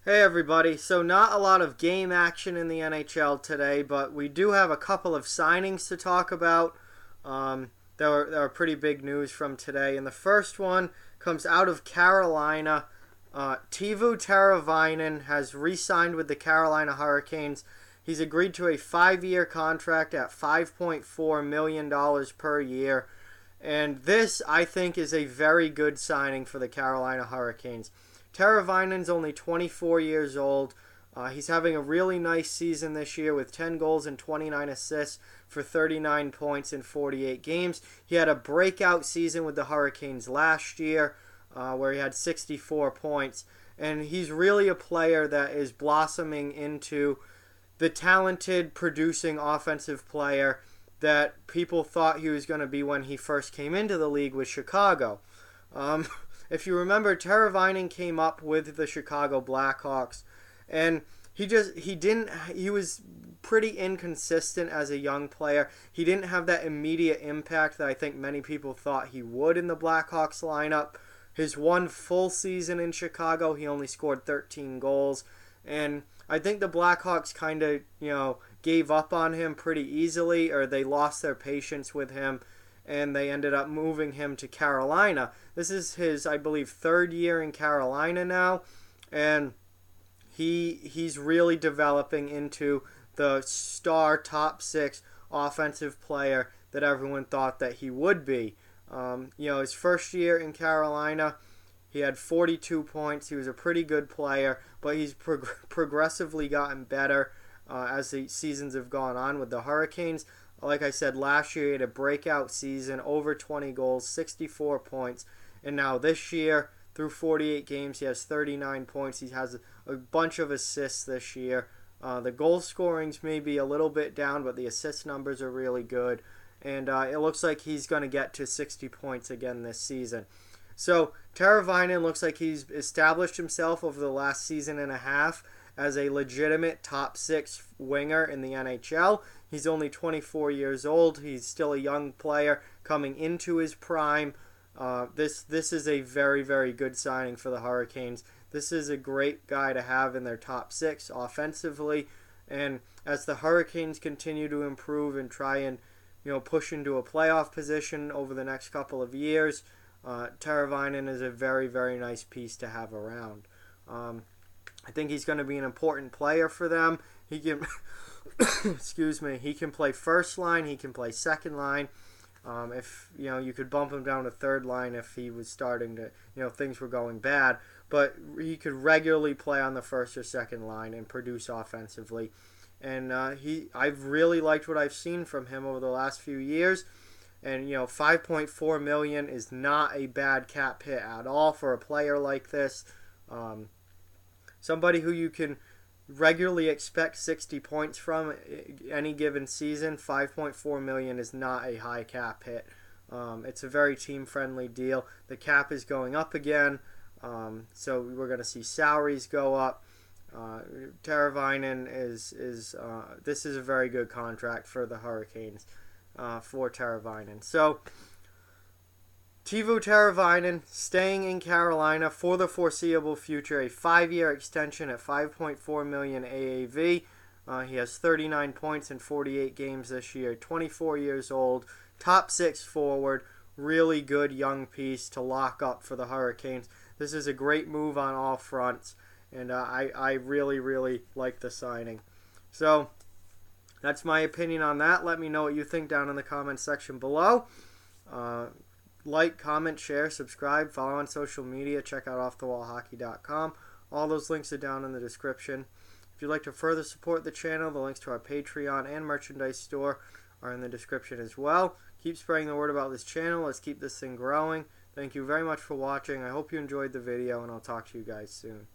Hey everybody, so not a lot of game action in the NHL today, but we do have a couple of signings to talk about. There were pretty big news from today, and the first one comes out of Carolina. Teuvo Teravainen has re-signed with the Carolina Hurricanes. He's agreed to a 5-year contract at $5.4 million per year. And this, I think, is a very good signing for the Carolina Hurricanes. Teravainen's only 24 years old. He's having a really nice season this year with 10 goals and 29 assists for 39 points in 48 games. He had a breakout season with the Hurricanes last year where he had 64 points. And he's really a player that is blossoming into the talented, producing offensive player that people thought he was going to be when he first came into the league with Chicago. If you remember, Teravainen came up with the Chicago Blackhawks, and he was pretty inconsistent as a young player. He didn't have that immediate impact that I think many people thought he would in the Blackhawks lineup. His one full season in Chicago, he only scored 13 goals, and I think the Blackhawks kind of, gave up on him pretty easily, or they lost their patience with him, and they ended up moving him to Carolina. This is his, I believe, third year in Carolina now, and he's really developing into the star top six offensive player that everyone thought that he would be. His first year in Carolina, he had 42 points. He was a pretty good player, but he's progressively gotten better as the seasons have gone on with the Hurricanes. Like I said, last year he had a breakout season, over 20 goals, 64 points. And now this year, through 48 games, he has 39 points. He has a bunch of assists this year. The goal scorings may be a little bit down, but the assist numbers are really good. And it looks like he's going to get to 60 points again this season. So Teravainen looks like he's established himself over the last season and a half as a legitimate top six winger in the NHL. He's only 24 years old. He's still a young player coming into his prime. This is a very, very good signing for the Hurricanes. This is a great guy to have in their top six offensively. And as the Hurricanes continue to improve and try and push into a playoff position over the next couple of years, Teravainen is a very, very nice piece to have around. I think he's going to be an important player for them. He can, excuse me, he can play first line. He can play second line. If you could bump him down to third line if he was starting to, things were going bad. But he could regularly play on the first or second line and produce offensively. And I've really liked what I've seen from him over the last few years. And $5.4 million is not a bad cap hit at all for a player like this. Somebody who you can regularly expect 60 points from any given season. $5.4 million is not a high cap hit. It's a very team-friendly deal. The cap is going up again, so we're going to see salaries go up. Teravainen this is a very good contract for the Hurricanes for Teravainen. So Teuvo Teravainen staying in Carolina for the foreseeable future, a 5-year extension at $5.4 million AAV. He has 39 points in 48 games this year, 24 years old, top six forward, really good young piece to lock up for the Hurricanes. This is a great move on all fronts, and I really, really like the signing. So that's my opinion on that. Let me know what you think down in the comments section below. Like, comment, share, subscribe, follow on social media, check out offthewallhockey.com. All those links are down in the description. If you'd like to further support the channel, the links to our Patreon and merchandise store are in the description as well. Keep spreading the word about this channel. Let's keep this thing growing. Thank you very much for watching. I hope you enjoyed the video, and I'll talk to you guys soon.